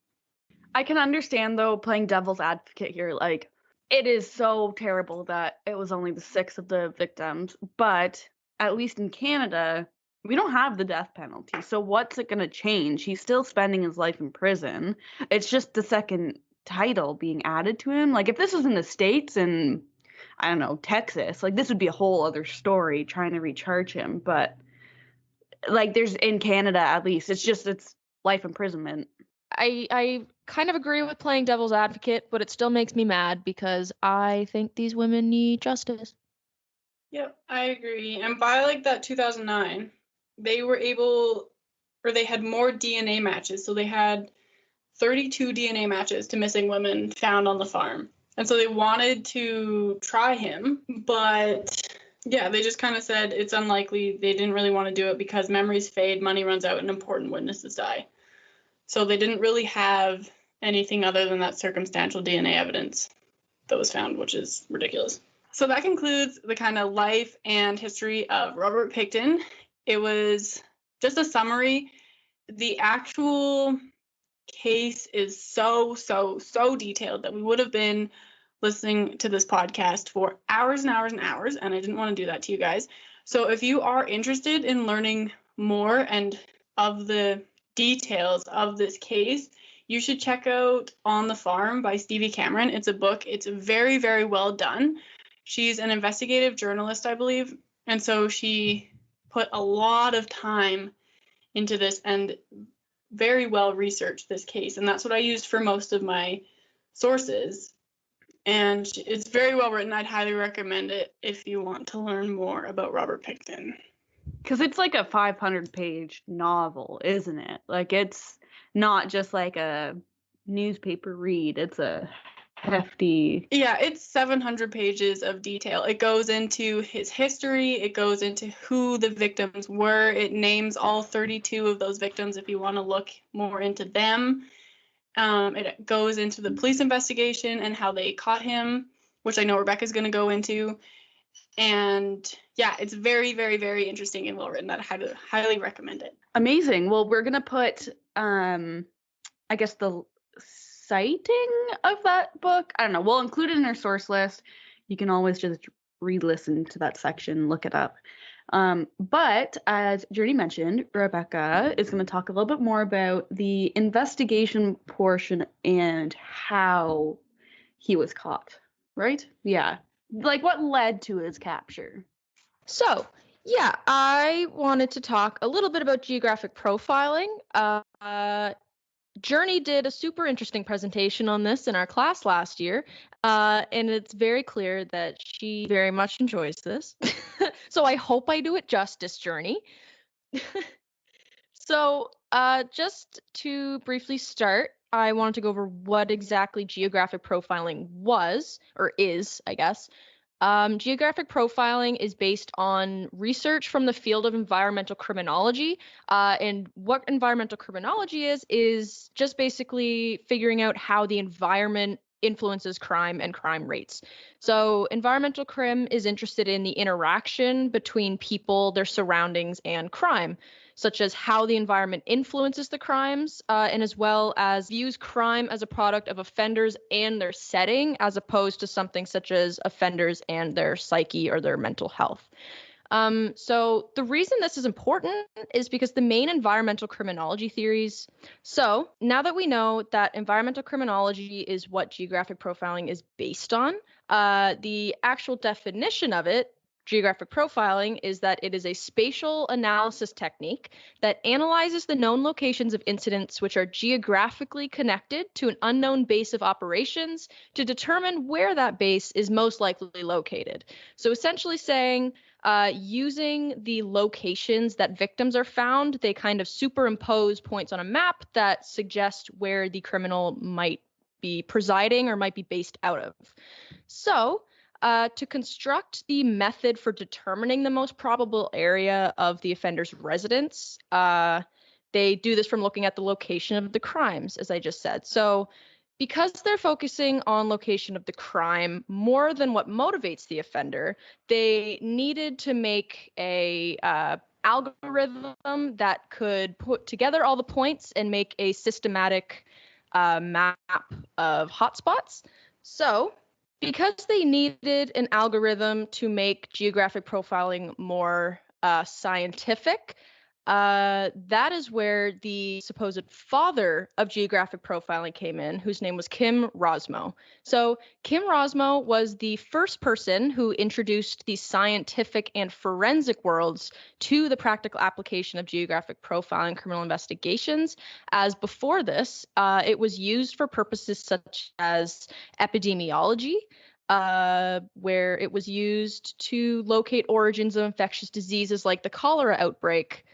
I can understand, though, playing devil's advocate here. Like, it is so terrible that it was only the 6 of the victims, but at least in Canada, we don't have the death penalty. So what's it going to change? He's still spending his life in prison. It's just the second title being added to him. Like, if this was in the States and, I don't know, Texas, like, this would be a whole other story trying to recharge him. But, like, there's in Canada, at least, it's life imprisonment. I kind of agree with playing devil's advocate, but it still makes me mad because I think these women need justice. Yep, I agree. And by like that 2009, they had more DNA matches. So they had 32 DNA matches to missing women found on the farm. And so they wanted to try him, but yeah, they just kind of said it's unlikely. They didn't really want to do it because memories fade, money runs out, and important witnesses die. So they didn't really have anything other than that circumstantial DNA evidence that was found, which is ridiculous. So that concludes the kind of life and history of Robert Pickton. It was just a summary. The actual case is so detailed that we would have been listening to this podcast for hours and hours and hours, and I didn't want to do that to you guys. So if you are interested in learning more and of the details of this case, you should check out On the Farm by Stevie Cameron. It's a book. It's very, very well done. She's an investigative journalist, I believe, and so she put a lot of time into this and very well researched this case, and that's what I used for most of my sources. And it's very well written. I'd highly recommend it if you want to learn more about Robert Pickton. Because it's like a 500-page novel, isn't it? Like, it's not just like a newspaper read. It's a hefty... Yeah, it's 700 pages of detail. It goes into his history. It goes into who the victims were. It names all 32 of those victims if you want to look more into them. It goes into the police investigation and how they caught him, which I know Rebecca's going to go into. And yeah, it's very, very, very interesting and well written. I'd highly recommend it. Amazing. Well, we're going to put, I guess, the citing of that book. I don't know. We'll include it in our source list. You can always just re-listen to that section, look it up. But as Journey mentioned, Rebecca is going to talk a little bit more about the investigation portion and how he was caught, right? Yeah. Like what led to his capture. So, yeah, I wanted to talk a little bit about geographic profiling. Journey did a super interesting presentation on this in our class last year, and it's very clear that she very much enjoys this. So I hope I do it justice, Journey. So just to briefly start, I wanted to go over what exactly geographic profiling was, or is, I guess. Geographic profiling is based on research from the field of environmental criminology. And what environmental criminology is just basically figuring out how the environment influences crime and crime rates. So environmental crim is interested in the interaction between people, their surroundings, and crime, such as how the environment influences the crimes, and as well as views crime as a product of offenders and their setting, as opposed to something such as offenders and their psyche or their mental health. So the reason this is important is because the main environmental criminology theories. So now that we know that environmental criminology is what geographic profiling is based on, the actual definition of it, geographic profiling, is that it is a spatial analysis technique that analyzes the known locations of incidents which are geographically connected to an unknown base of operations to determine where that base is most likely located. So essentially saying, using the locations that victims are found, they kind of superimpose points on a map that suggest where the criminal might be presiding or might be based out of. So to construct the method for determining the most probable area of the offender's residence, they do this from looking at the location of the crimes, as I just said. So because they're focusing on location of the crime more than what motivates the offender, they needed to make a algorithm that could put together all the points and make a systematic map of hotspots. So because they needed an algorithm to make geographic profiling more scientific, that is where the supposed father of geographic profiling came in, whose name was Kim Rosmo. So Kim Rosmo was the first person who introduced the scientific and forensic worlds to the practical application of geographic profiling in criminal investigations, as before this, it was used for purposes such as epidemiology, where it was used to locate origins of infectious diseases like the cholera outbreak.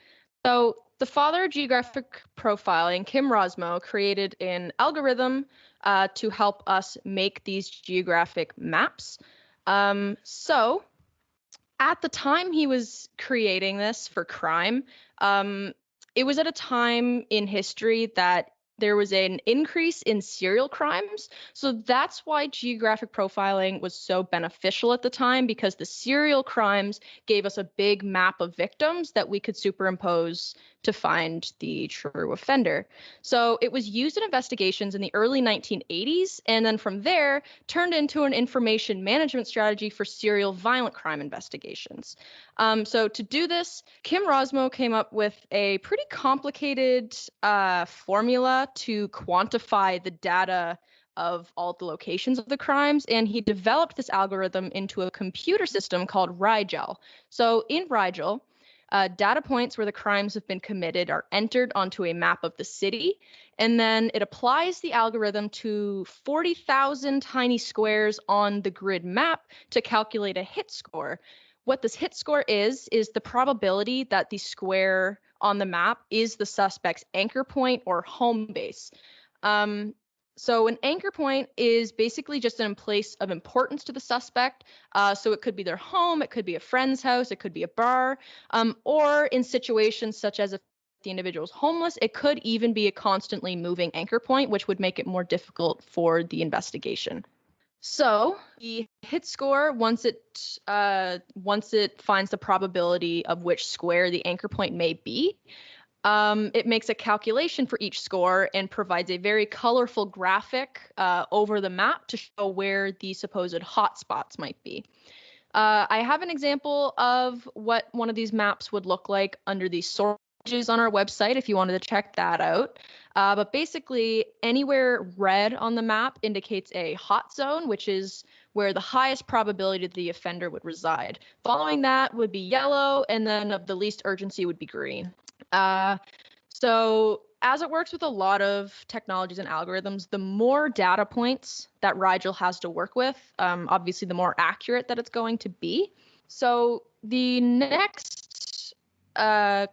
So the father of geographic profiling, Kim Rosmo, created an algorithm to help us make these geographic maps. So at the time he was creating this for crime, it was at a time in history that there was an increase in serial crimes. So that's why geographic profiling was so beneficial at the time, because the serial crimes gave us a big map of victims that we could superimpose to find the true offender. So it was used in investigations in the early 1980s, and then from there turned into an information management strategy for serial violent crime investigations. So to do this, Kim Rosmo came up with a pretty complicated formula to quantify the data of all the locations of the crimes, and he developed this algorithm into a computer system called Rigel. So in Rigel, data points where the crimes have been committed are entered onto a map of the city, and then it applies the algorithm to 40,000 tiny squares on the grid map to calculate a hit score. What this hit score is the probability that the square on the map is the suspect's anchor point or home base. So an anchor point is basically just a place of importance to the suspect. So it could be their home, it could be a friend's house, it could be a bar, or in situations such as if the individual is homeless, it could even be a constantly moving anchor point, which would make it more difficult for the investigation. So the hit score, once it finds the probability of which square the anchor point may be, it makes a calculation for each score and provides a very colorful graphic over the map to show where the supposed hotspots might be. I have an example of what one of these maps would look like under the sources on our website if you wanted to check that out. But basically, anywhere red on the map indicates a hot zone, which is where the highest probability the offender would reside. Following that would be yellow, and then of the least urgency would be green. So as it works with a lot of technologies and algorithms, the more data points that Rigel has to work with, obviously the more accurate that it's going to be. So the next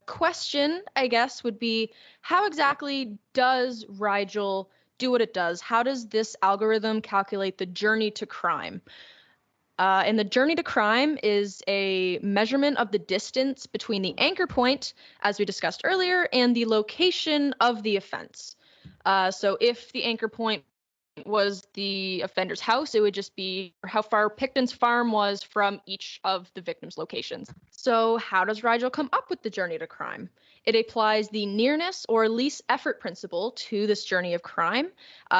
question, I guess, would be, how exactly does Rigel do what it does? How does this algorithm calculate the journey to crime? And the journey to crime is a measurement of the distance between the anchor point, as we discussed earlier, and the location of the offense. So if the anchor point was the offender's house, it would just be how far Picton's farm was from each of the victim's locations. So how does Rigel come up with the journey to crime? It applies the nearness or least effort principle to this journey of crime.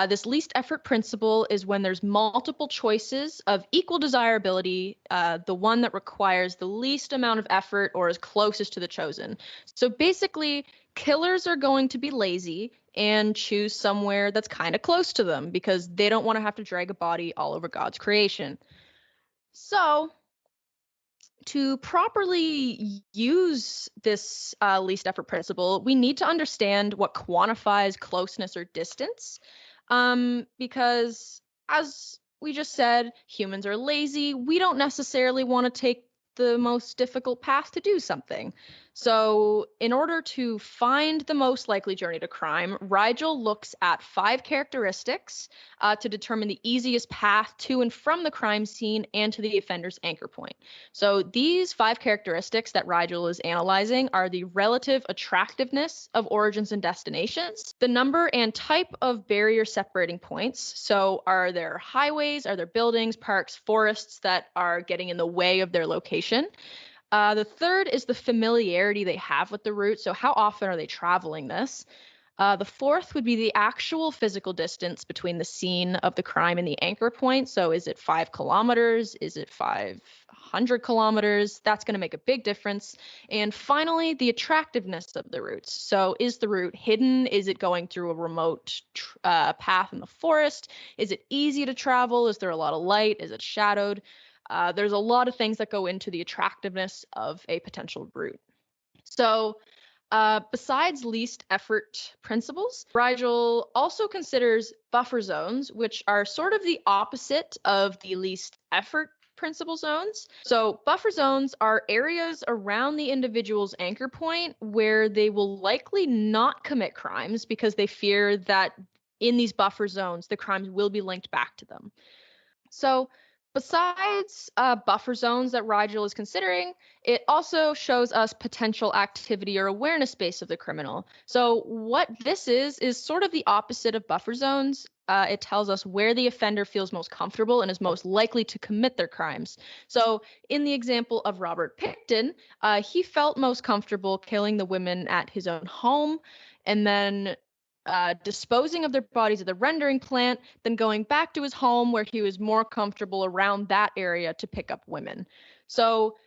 This least effort principle is when there's multiple choices of equal desirability, the one that requires the least amount of effort or is closest to the chosen. So basically, killers are going to be lazy and choose somewhere that's kind of close to them because they don't want to have to drag a body all over God's creation. So to properly use this least effort principle, we need to understand what quantifies closeness or distance, because as we just said, humans are lazy. We don't necessarily want to take the most difficult path to do something. So in order to find the most likely journey to crime, Rigel looks at 5 characteristics to determine the easiest path to and from the crime scene and to the offender's anchor point. So these 5 characteristics that Rigel is analyzing are the relative attractiveness of origins and destinations, the number and type of barrier separating points. So are there highways, are there buildings, parks, forests that are getting in the way of their location? The third is the familiarity they have with the route. So how often are they traveling this? The fourth would be the actual physical distance between the scene of the crime and the anchor point. So is it 5 kilometers? Is it 500 kilometers? That's going to make a big difference. And finally, the attractiveness of the routes. So is the route hidden? Is it going through a remote path in the forest? Is it easy to travel? Is there a lot of light? Is it shadowed? There's a lot of things that go into the attractiveness of a potential route. So besides least effort principles, Rigel also considers buffer zones, which are sort of the opposite of the least effort principle zones. So buffer zones are areas around the individual's anchor point where they will likely not commit crimes because they fear that in these buffer zones, the crimes will be linked back to them. So besides buffer zones that Rigel is considering, it also shows us potential activity or awareness base of the criminal. So what this is sort of the opposite of buffer zones. It tells us where the offender feels most comfortable and is most likely to commit their crimes. So in the example of Robert Pickton, he felt most comfortable killing the women at his own home and then disposing of their bodies at the rendering plant, then going back to his home where he was more comfortable around that area to pick up women. So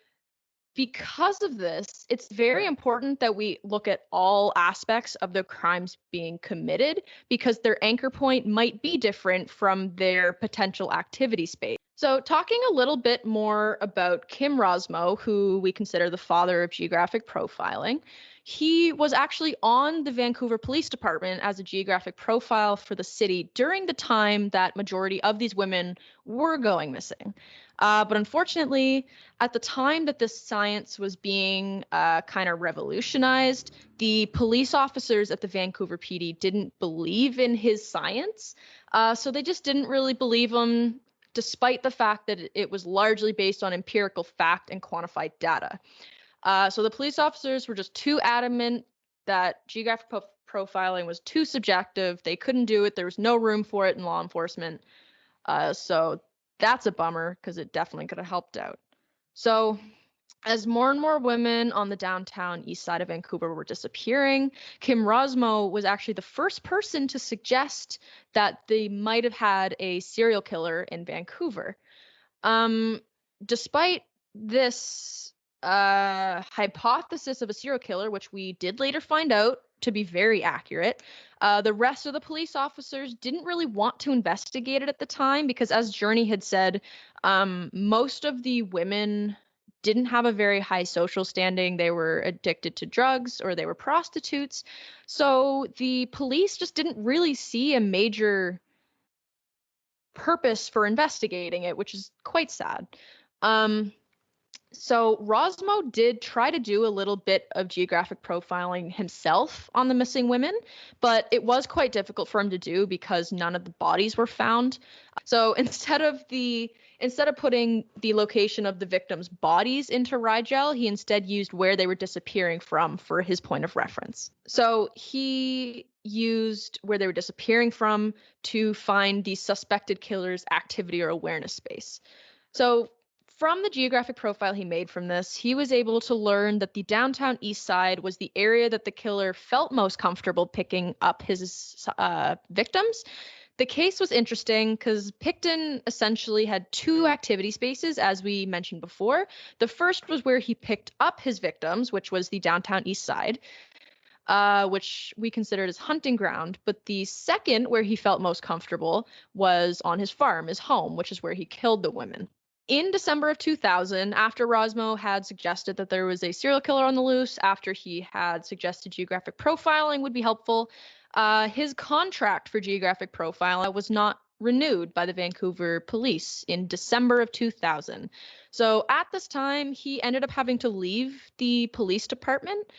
because of this, it's very important that we look at all aspects of the crimes being committed because their anchor point might be different from their potential activity space. So talking a little bit more about Kim Rosmo, who we consider the father of geographic profiling, he was actually on the Vancouver Police Department as a geographic profile for the city during the time that majority of these women were going missing. But unfortunately, at the time that this science was being kind of revolutionized, the police officers at the Vancouver PD didn't believe in his science. So they just didn't really believe him, despite the fact that it was largely based on empirical fact and quantified data. So the police officers were just too adamant that geographic profiling was too subjective. They couldn't do it. There was no room for it in law enforcement. So that's a bummer because it definitely could have helped out. So as more and more women on the downtown east side of Vancouver were disappearing, Kim Rosmo was actually the first person to suggest that they might have had a serial killer in Vancouver. Despite this hypothesis of a serial killer, which we did later find out to be very accurate, the rest of the police officers didn't really want to investigate it at the time because, as Journey had said, most of the women didn't have a very high social standing. They were addicted to drugs or they were prostitutes. So the police just didn't really see a major purpose for investigating it, which is quite sad. So Rosmo did try to do a little bit of geographic profiling himself on the missing women, but it was quite difficult for him to do because none of the bodies were found. So instead of putting the location of the victims' bodies into Rigel, he instead used where they were disappearing from for his point of reference. So he used where they were disappearing from to find the suspected killer's activity or awareness space. So from the geographic profile he made from this, he was able to learn that the downtown east side was the area that the killer felt most comfortable picking up his victims. The case was interesting because Picton essentially had two activity spaces, as we mentioned before. The first was where he picked up his victims, which was the downtown east side, which we considered as hunting ground. But the second, where he felt most comfortable, was on his farm, his home, which is where he killed the women. In December of 2000, after Rosmo had suggested that there was a serial killer on the loose, after he had suggested geographic profiling would be helpful, his contract for geographic profiling was not renewed by the Vancouver police in December of 2000. So at this time, he ended up having to leave the police department.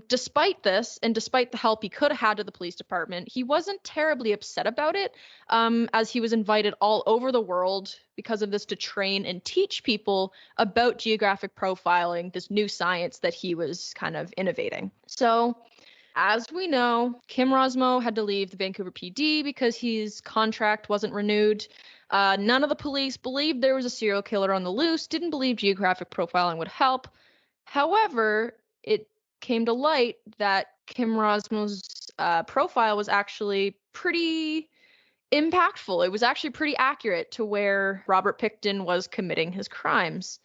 Despite this, and despite the help he could have had to the police department, he wasn't terribly upset about it, as he was invited all over the world because of this to train and teach people about geographic profiling, this new science that he was kind of innovating. So, as we know, Kim Rosmo had to leave the Vancouver PD because his contract wasn't renewed. None of the police believed there was a serial killer on the loose, didn't believe geographic profiling would help. However, it came to light that Kim Rosmo's profile was actually pretty impactful. It was actually pretty accurate to where Robert Pickton was committing his crimes.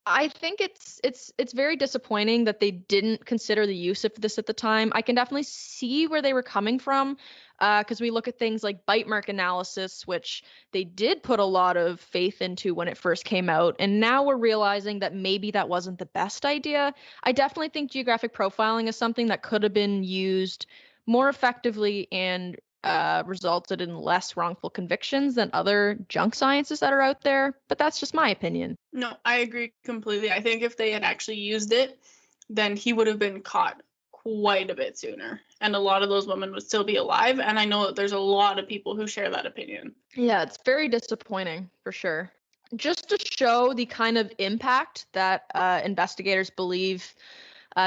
I think it's very disappointing that they didn't consider the use of this at the time. I can definitely see where they were coming from, because we look at things like bite mark analysis, which they did put a lot of faith into when it first came out, and now we're realizing that maybe that wasn't the best idea. I definitely think geographic profiling is something that could have been used more effectively and resulted in less wrongful convictions than other junk sciences that are out there, but that's just my opinion. No, I agree completely. I think if they had actually used it, then he would have been caught quite a bit sooner. And a lot of those women would still be alive. And I know that there's a lot of people who share that opinion. Yeah, it's very disappointing for sure. Just to show the kind of impact that investigators believe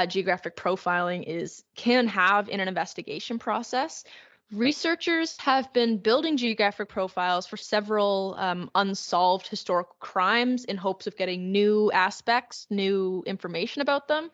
geographic profiling can have in an investigation process, researchers have been building geographic profiles for several unsolved historical crimes in hopes of getting new aspects, new information about them.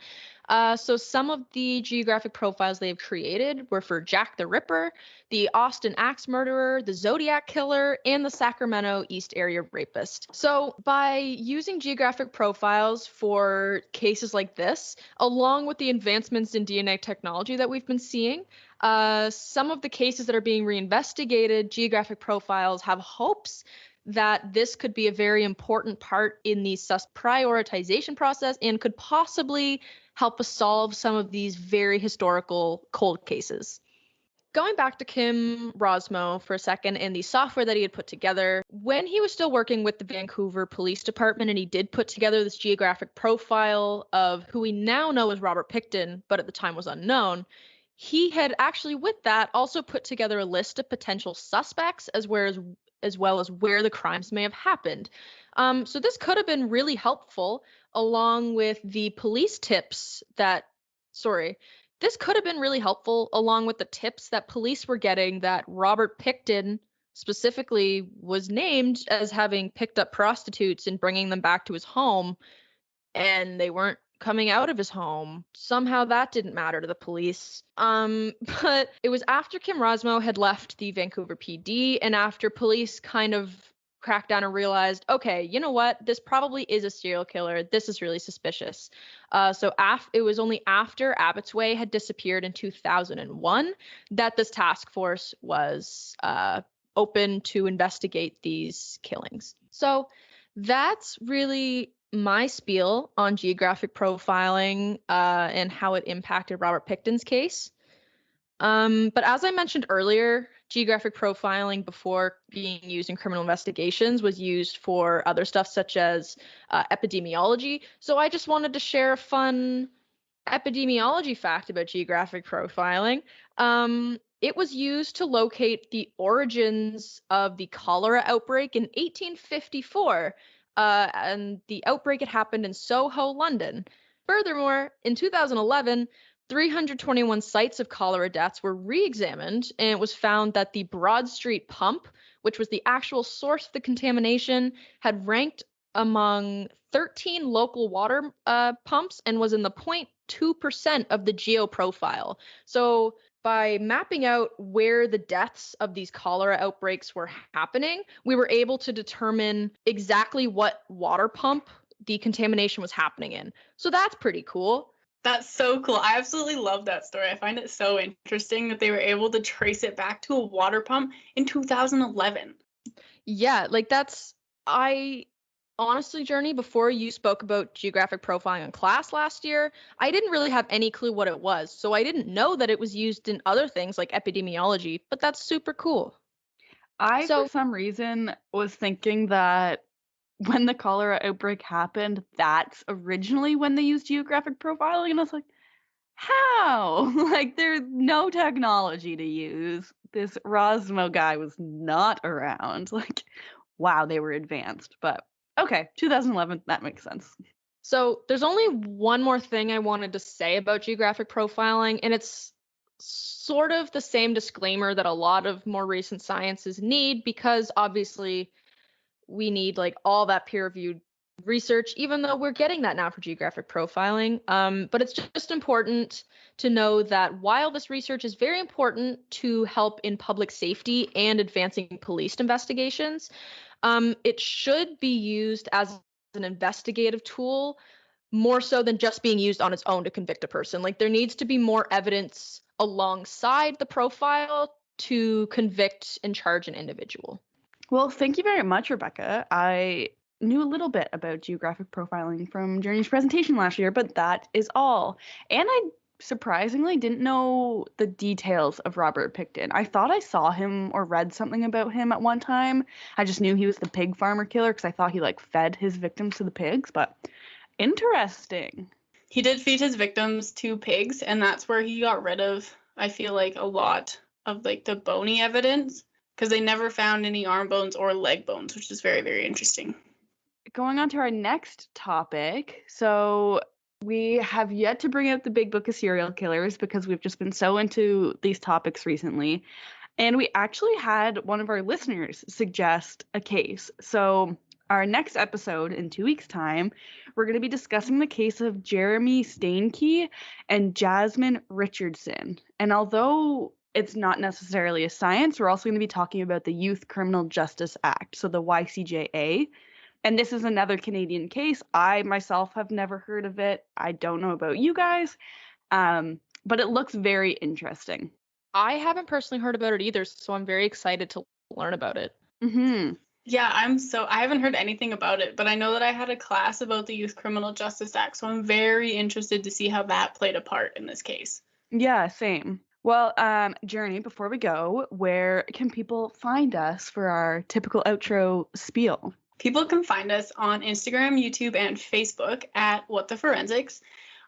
So some of the geographic profiles they've created were for Jack the Ripper, the Austin axe murderer, the Zodiac killer, and the Sacramento East Area rapist. So by using geographic profiles for cases like this, along with the advancements in DNA technology that we've been seeing, some of the cases that are being reinvestigated, geographic profiles have hopes that this could be a very important part in the prioritization process and could possibly help us solve some of these very historical cold cases. Going back to Kim Rosmo for a second and the software that he had put together, when he was still working with the Vancouver Police Department and he did put together this geographic profile of who we now know as Robert Pickton, but at the time was unknown, he had actually with that also put together a list of potential suspects as well as where the crimes may have happened. So this could have been really helpful along with the police tips this could have been really helpful along with the tips that police were getting that Robert Pickton specifically was named as having picked up prostitutes and bringing them back to his home, and they weren't coming out of his home. Somehow that didn't matter to the police. But it was after Kim Rosmo had left the Vancouver PD and after police kind of cracked down and realized, okay, you know what? This probably is a serial killer. This is really suspicious. So it was only after Abbott's Way had disappeared in 2001 that this task force was open to investigate these killings. So that's really my spiel on geographic profiling and how it impacted Robert Pickton's case. But as I mentioned earlier, geographic profiling before being used in criminal investigations was used for other stuff such as epidemiology. So I just wanted to share a fun epidemiology fact about geographic profiling. It was used to locate the origins of the cholera outbreak in 1854, and the outbreak had happened in Soho, London. Furthermore, in 2011, 321 sites of cholera deaths were re-examined, and it was found that the Broad Street pump, which was the actual source of the contamination, had ranked among 13 local water pumps and was in the 0.2% of the geoprofile. So by mapping out where the deaths of these cholera outbreaks were happening, we were able to determine exactly what water pump the contamination was happening in. So that's pretty cool. That's so cool. I absolutely love that story. I find it so interesting that they were able to trace it back to a water pump in 2011. Yeah, I honestly, Journey, before you spoke about geographic profiling in class last year, I didn't really have any clue what it was. So I didn't know that it was used in other things like epidemiology, but that's super cool. For some reason, was thinking that when the cholera outbreak happened, that's originally when they used geographic profiling. And I was like, how? Like, there's no technology to use. This Rosmo guy was not around. Like, wow, they were advanced. But okay, 2011, that makes sense. So there's only one more thing I wanted to say about geographic profiling, and it's sort of the same disclaimer that a lot of more recent sciences need, because obviously we need like all that peer-reviewed research, even though we're getting that now for geographic profiling. But it's just important to know that while this research is very important to help in public safety and advancing police investigations, it should be used as an investigative tool more so than just being used on its own to convict a person. Like, there needs to be more evidence alongside the profile to convict and charge an individual. Well, thank you very much, Rebecca. I knew a little bit about geographic profiling from Journey's presentation last year, but that is all. And I surprisingly didn't know the details of Robert Pickton. I thought I saw him or read something about him at one time. I just knew he was the pig farmer killer because I thought he like fed his victims to the pigs, but interesting. He did feed his victims to pigs, and that's where he got rid of, I feel like, a lot of like the bony evidence, because they never found any arm bones or leg bones, which is very, very interesting. Going on to our next topic. So we have yet to bring up the big book of serial killers because we've just been so into these topics recently. And we actually had one of our listeners suggest a case. So our next episode in 2 weeks' time, we're going to be discussing the case of Jeremy Steinkey and Jasmine Richardson. And although it's not necessarily a science, we're also going to be talking about the Youth Criminal Justice Act, so the YCJA. And this is another Canadian case. I myself have never heard of it. I don't know about you guys, but it looks very interesting. I haven't personally heard about it either, so I'm very excited to learn about it. Mm-hmm. Yeah, I haven't heard anything about it, but I know that I had a class about the Youth Criminal Justice Act, so I'm very interested to see how that played a part in this case. Yeah, same. Well, Journey, before we go, where can people find us for our typical outro spiel? People can find us on Instagram, YouTube, and Facebook at What the Forensics.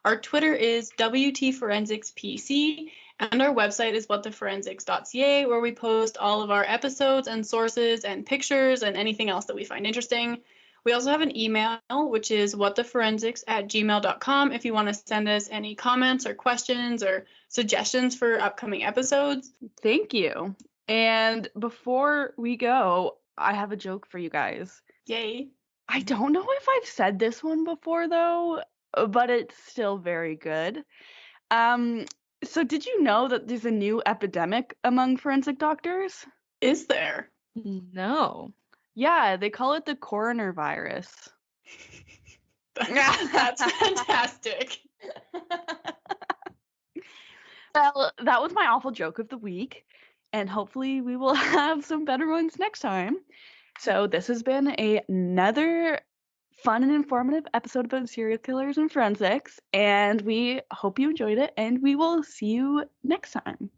Our Twitter is WTForensicsPC, and our website is whattheforensics.ca, where we post all of our episodes and sources and pictures and anything else that we find interesting. We also have an email, which is whattheforensics@gmail.com, if you want to send us any comments or questions or suggestions for upcoming episodes. Thank you. And before we go, I have a joke for you guys. Yay. I don't know if I've said this one before, though, but it's still very good. So did you know that there's a new epidemic among forensic doctors? Is there? No. Yeah, they call it the coroner virus. That's fantastic. Well, that was my awful joke of the week, and hopefully we will have some better ones next time. So this has been another fun and informative episode about serial killers and forensics, and we hope you enjoyed it, and we will see you next time.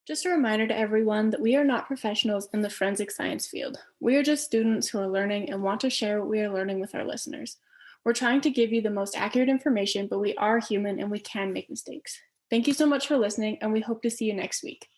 Just a reminder to everyone that we are not professionals in the forensic science field. We are just students who are learning and want to share what we are learning with our listeners. We're trying to give you the most accurate information, but we are human and we can make mistakes. Thank you so much for listening, and we hope to see you next week.